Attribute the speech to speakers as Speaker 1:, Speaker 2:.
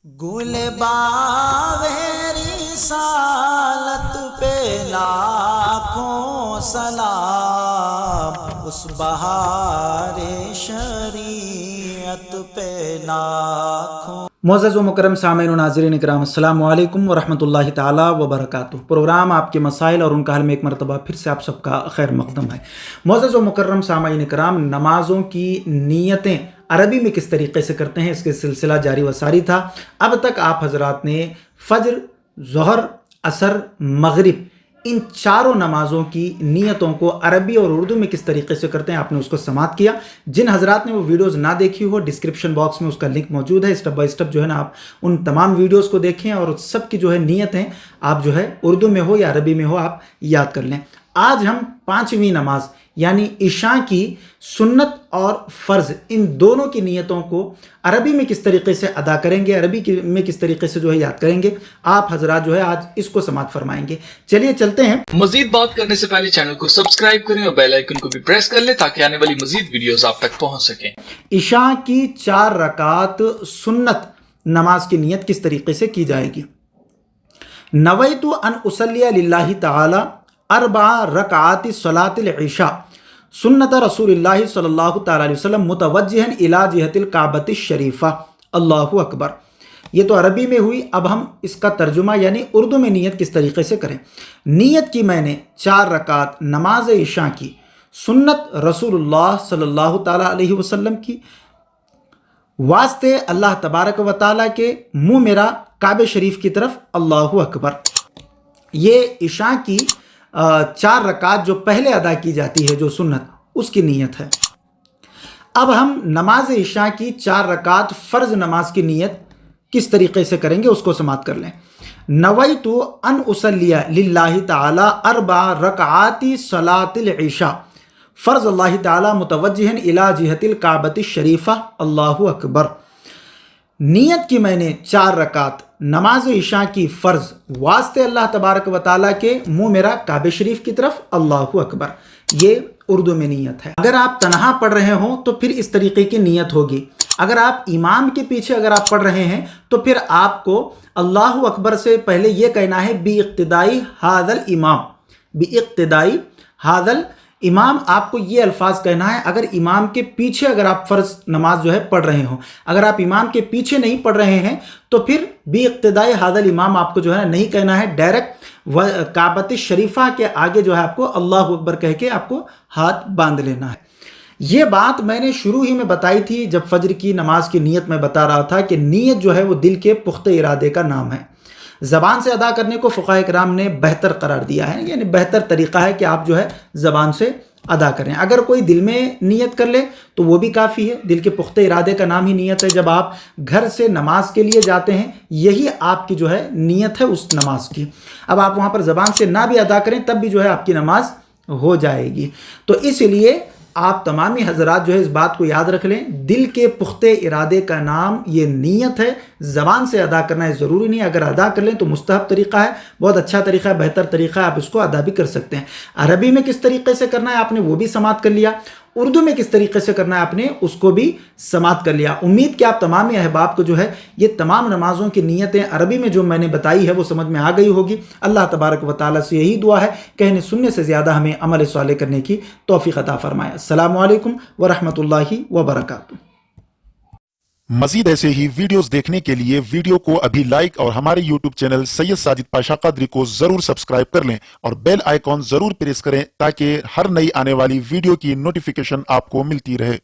Speaker 1: گل باوری سالت پہ لاکھوں سلام، اس بہار شریعت پہ لاکھوں۔
Speaker 2: معزز و مکرم سامعین و ناظرین اکرام، السلام علیکم ورحمۃ اللہ تعالی وبرکاتہ۔ پروگرام آپ کے مسائل اور ان کا حل میں ایک مرتبہ پھر سے آپ سب کا خیر مقدم ہے۔ معزز و مکرم سامعین اکرام، نمازوں کی نیتیں عربی میں کس طریقے سے کرتے ہیں، اس کے سلسلہ جاری و ساری تھا۔ اب تک آپ حضرات نے فجر، ظہر، عصر، مغرب ان چاروں نمازوں کی نیتوں کو عربی اور اردو میں کس طریقے سے کرتے ہیں آپ نے اس کو سماعت کیا۔ جن حضرات نے وہ ویڈیوز نہ دیکھی ہو، ڈسکرپشن باکس میں اس کا لنک موجود ہے، اسٹیپ بائی اسٹیپ جو ہے نا آپ ان تمام ویڈیوز کو دیکھیں اور سب کی جو ہے نیتیں آپ جو ہے اردو میں ہو یا عربی میں ہو آپ یاد کر لیں۔ آج ہم پانچویں نماز یعنی عشاء کی سنت اور فرض ان دونوں کی نیتوں کو عربی میں کس طریقے سے ادا کریں گے، عربی میں کس طریقے سے جو ہے یاد کریں گے، آپ حضرات جو ہے آج اس کو سماعت فرمائیں گے۔ چلیے چلتے ہیں۔
Speaker 3: مزید بات کرنے سے پہلے چینل کو سبسکرائب کریں اور بیل آئیکن کو بھی پریس کر لیں تاکہ آنے والی مزید ویڈیوز آپ تک پہنچ سکیں۔
Speaker 2: عشاء کی 4 رکعات سنت نماز کی نیت کس طریقے سے کی جائے گی۔ نویت ان اصلی للہ تعالی 4 رکعات صلاۃ العشاء سنت رسول اللہ صلی اللہ تعالی علیہ وسلم متوجہا الی جہت الکعبۃ الشریفہ، اللہ اکبر۔ یہ تو عربی میں ہوئی، اب ہم اس کا ترجمہ یعنی اردو میں نیت کس طریقے سے کریں۔ نیت کی میں نے 4 رکعات نماز عشاء کی سنت رسول اللہ صلی اللہ تعالی علیہ وسلم کی، واسطے اللہ تبارک و تعالیٰ کے، منہ میرا کعبہ شریف کی طرف، اللہ اکبر۔ یہ عشاء کی 4 رکعات جو پہلے ادا کی جاتی ہے جو سنت، اس کی نیت ہے۔ اب ہم نماز عشاء کی 4 رکعات فرض نماز کی نیت کس طریقے سے کریں گے اس کو سماعت کر لیں۔ نویت ان اصلی للہ تعالی 4 رکعات صلاۃ العشاء فرض اللہ تعالی متوجہا الی جہت الکعبۃ الشریفہ، اللہ اکبر۔ نیت کی میں نے 4 رکعت نماز عشاء کی فرض واسطے اللہ تبارک و تعالیٰ کے، منہ میرا کعبہ شریف کی طرف، اللہ اکبر۔ یہ اردو میں نیت ہے۔ اگر آپ تنہا پڑھ رہے ہوں تو پھر اس طریقے کی نیت ہوگی۔ اگر آپ امام کے پیچھے اگر آپ پڑھ رہے ہیں تو پھر آپ کو اللہ اکبر سے پہلے یہ کہنا ہے باقتدائی ھذا الامام، باقتدائی ھذا الامام، آپ کو یہ الفاظ کہنا ہے۔ اگر امام کے پیچھے اگر آپ فرض نماز جو ہے پڑھ رہے ہوں، اگر آپ امام کے پیچھے نہیں پڑھ رہے ہیں تو پھر باقتدائی ھذا الامام آپ کو جو ہے نہیں کہنا ہے، ڈائریکٹ کعبۃ شریفہ کے آگے جو ہے آپ کو اللہ اکبر کہہ کے آپ کو ہاتھ باندھ لینا ہے۔ یہ بات میں نے شروع ہی میں بتائی تھی جب فجر کی نماز کی نیت میں بتا رہا تھا کہ نیت جو ہے وہ دل کے پختہ ارادے کا نام ہے۔ زبان سے ادا کرنے کو فقہاء کرام نے بہتر قرار دیا ہے، یعنی بہتر طریقہ ہے کہ آپ جو ہے زبان سے ادا کریں۔ اگر کوئی دل میں نیت کر لے تو وہ بھی کافی ہے، دل کے پختہ ارادے کا نام ہی نیت ہے۔ جب آپ گھر سے نماز کے لیے جاتے ہیں یہی آپ کی جو ہے نیت ہے اس نماز کی۔ اب آپ وہاں پر زبان سے نہ بھی ادا کریں تب بھی جو ہے آپ کی نماز ہو جائے گی۔ تو اس لیے آپ تمامی حضرات جو ہے اس بات کو یاد رکھ لیں، دل کے پختہ ارادے کا نام یہ نیت ہے۔ زبان سے ادا کرنا ہے ضروری نہیں، اگر ادا کر لیں تو مستحب طریقہ ہے، بہت اچھا طریقہ ہے، بہتر طریقہ ہے، آپ اس کو ادا بھی کر سکتے ہیں۔ عربی میں کس طریقے سے کرنا ہے آپ نے وہ بھی سماعت کر لیا، اردو میں کس طریقے سے کرنا ہے آپ نے اس کو بھی سماعت کر لیا۔ امید کہ آپ تمام احباب کو جو ہے یہ تمام نمازوں کی نیتیں عربی میں جو میں نے بتائی ہے وہ سمجھ میں آ گئی ہوگی۔ اللہ تبارک و تعالیٰ سے یہی دعا ہے، کہنے سننے سے زیادہ ہمیں عمل صالح کرنے کی توفیق عطا فرمائے۔ السلام علیکم ورحمۃ اللہ وبرکاتہ۔
Speaker 4: مزید ایسے ہی ویڈیوز دیکھنے کے لیے ویڈیو کو ابھی لائک اور ہمارے یوٹیوب چینل سید ساجد پاشا قادری کو ضرور سبسکرائب کر لیں اور بیل آئیکن ضرور پریس کریں تاکہ ہر نئی آنے والی ویڈیو کی نوٹیفیکیشن آپ کو ملتی رہے۔